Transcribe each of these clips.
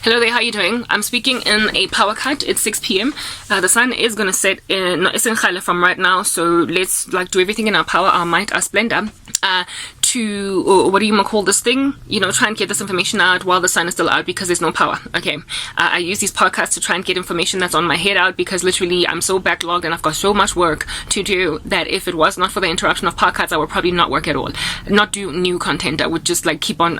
Hello there, how are you doing? I'm speaking in a power cut. It's 6 p.m. The sun is going to set in Khale from right now, so let's do everything in our power, our might, our splendor to, what do you call this thing? Try and get this information out while the sun is still out because there's no power. Okay. I use these podcasts to try and get information that's on my head out because literally I'm so backlogged and I've got so much work to do that if it was not for the interruption of podcasts, I would probably not work at all. Not do new content. I would just keep on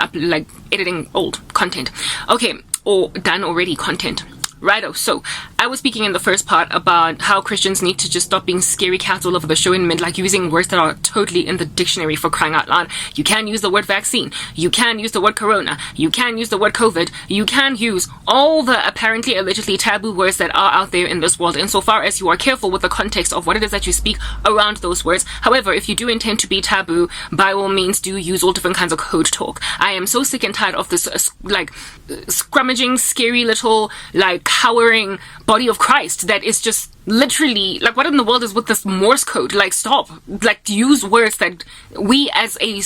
editing old content. Okay. Or done already content. Righto. So I was speaking in the first part about how Christians need to just stop being scary cats all over the show and using words that are totally in the dictionary, for crying out loud. You can use the word vaccine. You can use the word corona. You can use the word COVID. You can use all the apparently allegedly taboo words that are out there in this world insofar as you are careful with the context of what it is that you speak around those words. However, if you do intend to be taboo, by all means do use all different kinds of code talk. I am so sick and tired of this scrummaging, scary little cowering body of Christ that is just literally what in the world is with this Morse code? Stop. Use words that we as a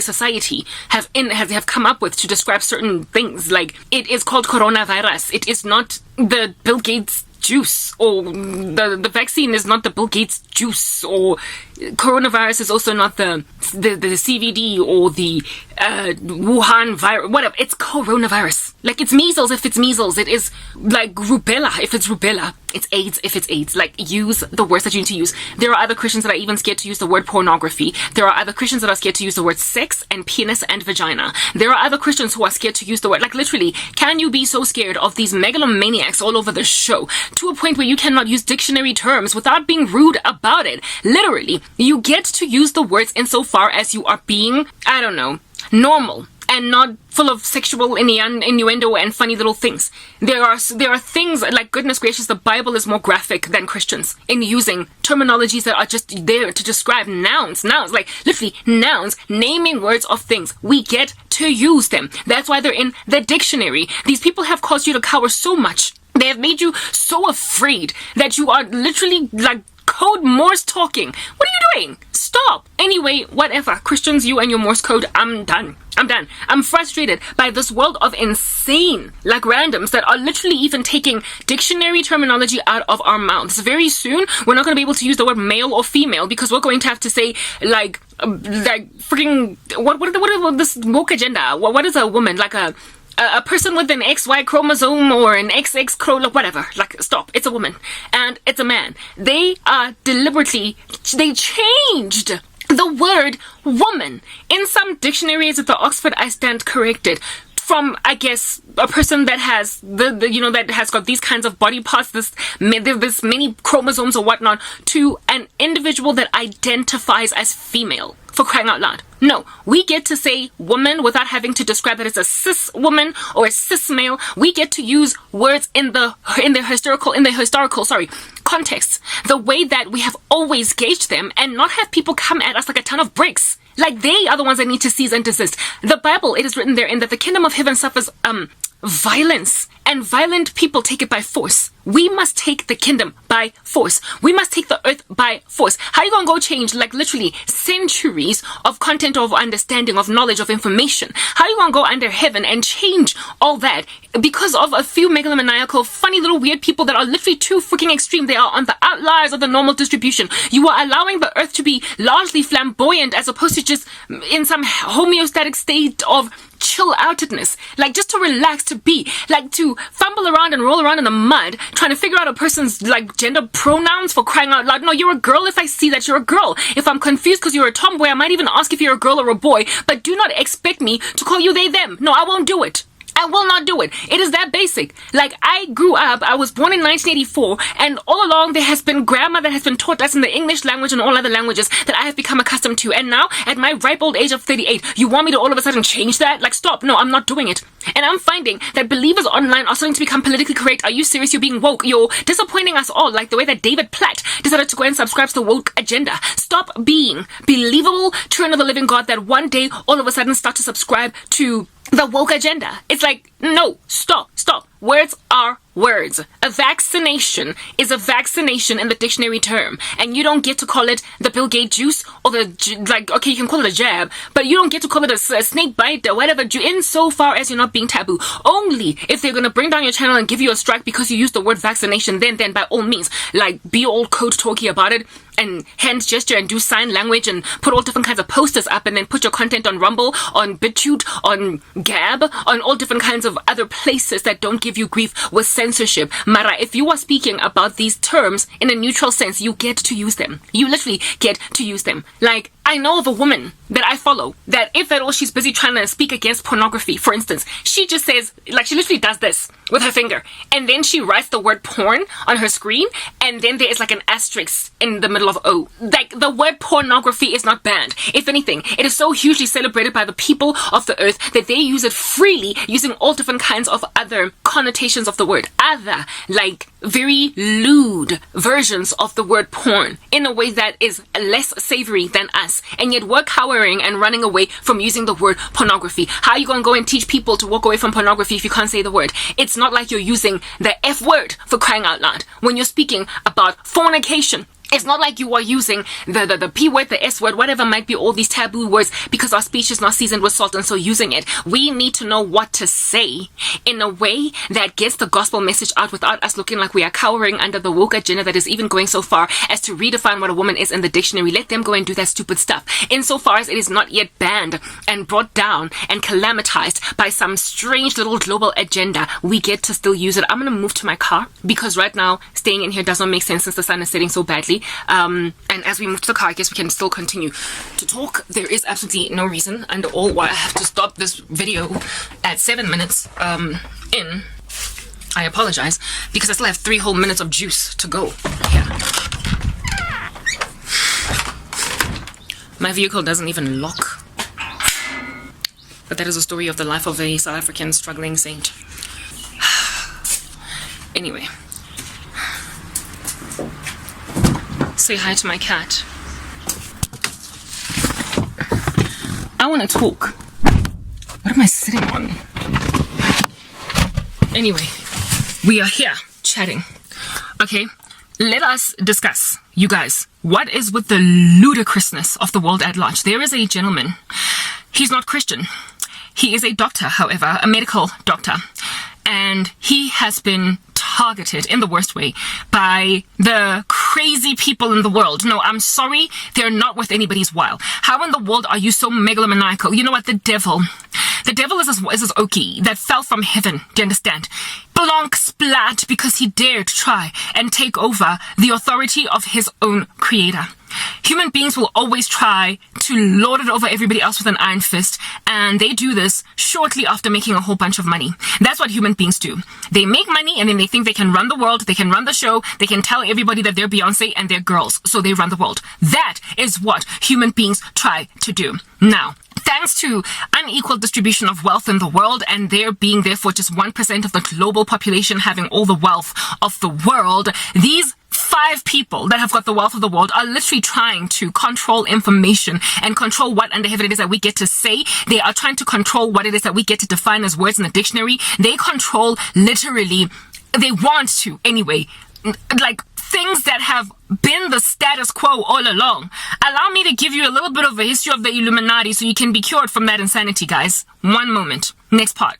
society have come up with to describe certain things. It is called coronavirus. It is not the Bill Gates juice, or the vaccine is not the Bill Gates juice, or coronavirus is also not the CVD or the Wuhan virus, whatever. It's coronavirus. It's measles if it's measles. It is rubella if it's rubella. It's AIDS if it's AIDS. Use the words that you need to use. There are other Christians that are even scared to use the word pornography. There are other Christians that are scared to use the word sex and penis and vagina. There are other Christians who are scared to use the word, literally, can you be so scared of these megalomaniacs all over the show to a point where you cannot use dictionary terms without being rude about it? Literally, you get to use the words insofar as you are being, I don't know, normal and not full of sexual innuendo and funny little things. There are things goodness gracious, the Bible is more graphic than Christians in using terminologies that are just there to describe nouns, literally nouns, naming words of things. We get to use them. That's why they're in the dictionary. These people have caused you to cower so much. They have made you so afraid that you are literally code Morse talking. What are you doing? Stop. Anyway, whatever. Christians, you and your Morse code, I'm done. I'm frustrated by this world of insane, randoms that are literally even taking dictionary terminology out of our mouths. Very soon, we're not going to be able to use the word male or female because we're going to have to say, freaking, what this woke agenda? What is a woman? A person with an XY chromosome or an XX chromosome, whatever. Stop. It's a woman. And it's a man. They they changed the word woman. In some dictionaries at the Oxford, I stand corrected. From, I guess, a person that has that has got these kinds of body parts, this many chromosomes or whatnot, to an individual that identifies as female. For crying out loud. No, we get to say woman without having to describe that it's a cis woman or a cis male. We get to use words in the historical context, the way that we have always gauged them, and not have people come at us like a ton of bricks. They are the ones that need to cease and desist. The Bible, it is written therein that the kingdom of heaven suffers violence, and violent people take it by force. We must take the kingdom by force. We must take the earth by force. How are you gonna go change literally centuries of content, of understanding, of knowledge, of information? How are you gonna go under heaven and change all that because of a few megalomaniacal, funny little weird people that are literally too freaking extreme? They are on the outliers of the normal distribution. You are allowing the earth to be largely flamboyant as opposed to just in some homeostatic state of chill outedness, just to relax, to be to fumble around and roll around in the mud trying to figure out a person's gender pronouns, for crying out loud. No, you're a girl if I see that you're a girl. If I'm confused because you're a tomboy, I might even ask if you're a girl or a boy, but do not expect me to call you they them. No, I won't do it. I will not do it. It is that basic. I grew up, I was born in 1984, and all along there has been grammar that has been taught us in the English language and all other languages that I have become accustomed to. And now, at my ripe old age of 38, you want me to all of a sudden change that? Stop. No, I'm not doing it. And I'm finding that believers online are starting to become politically correct. Are you serious? You're being woke. You're disappointing us all, the way that David Platt decided to go and subscribe to the woke agenda. Stop being believable children of the living God that one day all of a sudden start to subscribe to the woke agenda. It's no, stop. Words are words. A vaccination is a vaccination in the dictionary term, and you don't get to call it the Bill Gates juice or okay, you can call it a jab, but you don't get to call it a snake bite or whatever, insofar as you're not being taboo. Only if they're gonna bring down your channel and give you a strike because you used the word vaccination, then by all means, be all code talky about it and hand gesture and do sign language and put all different kinds of posters up and then put your content on Rumble, on BitChute, on Gab, on all different kinds of other places that don't give you grief with censorship. Mara, if you are speaking about these terms in a neutral sense, you get to use them. You literally get to use them. I know of a woman that I follow that if at all she's busy trying to speak against pornography, for instance, she just says, she literally does this with her finger, and then she writes the word porn on her screen, and then there is an asterisk in the middle of O. The word pornography is not banned. If anything, it is so hugely celebrated by the people of the earth that they use it freely, using all different kinds of other connotations of the word. Other, very lewd versions of the word porn in a way that is less savory than us. And yet we're cowering and running away from using the word pornography. How are you going to go and teach people to walk away from pornography if you can't say the word? It's not like you're using the F word, for crying out loud. When you're speaking about fornication, it's not like you are using the P word, the S word, whatever might be all these taboo words, because our speech is not seasoned with salt and so using it. We need to know what to say in a way that gets the gospel message out without us looking like we are cowering under the woke agenda that is even going so far as to redefine what a woman is in the dictionary. Let them go and do that stupid stuff. Insofar as it is not yet banned and brought down and calamitized by some strange little global agenda, we get to still use it. I'm going to move to my car because right now staying in here does not make sense since the sun is setting so badly. And as we move to the car, I guess we can still continue to talk. There is absolutely no reason and all why I have to stop this video at 7 minutes in. I apologize because I still have 3 whole minutes of juice to go. Yeah. My vehicle doesn't even lock. But that is a story of the life of a South African struggling saint. Anyway. Say hi to my cat. I want to talk. What am I sitting on? Anyway, we are here chatting. Okay, let us discuss, you guys, what is with the ludicrousness of the world at large. There is a gentleman. He's not Christian. He is a doctor, however, a medical doctor. And he has been targeted in the worst way by the crazy people in the world. No, I'm sorry, they're not worth anybody's while. How in the world are you so megalomaniacal? You know what? The devil is this Oki that fell from heaven. Do you understand? Blonk splat because he dared try and take over the authority of his own creator. Human beings will always try to lord it over everybody else with an iron fist, and they do this shortly after making a whole bunch of money. That's what human beings do. They make money and then they think they can run the world, they can run the show, they can tell everybody that they're Beyonce and they're girls, so they run the world. That is what human beings try to do. Now, thanks to unequal distribution of wealth in the world and there being therefore just 1% of the global population having all the wealth of the world, these 5 people that have got the wealth of the world are literally trying to control information and control what under heaven it is that we get to say. They are trying to control what it is that we get to define as words in the dictionary. They control literally, they want to anyway, things that have been the status quo all along. Allow me to give you a little bit of a history of the Illuminati so you can be cured from that insanity, guys. One moment. Next part.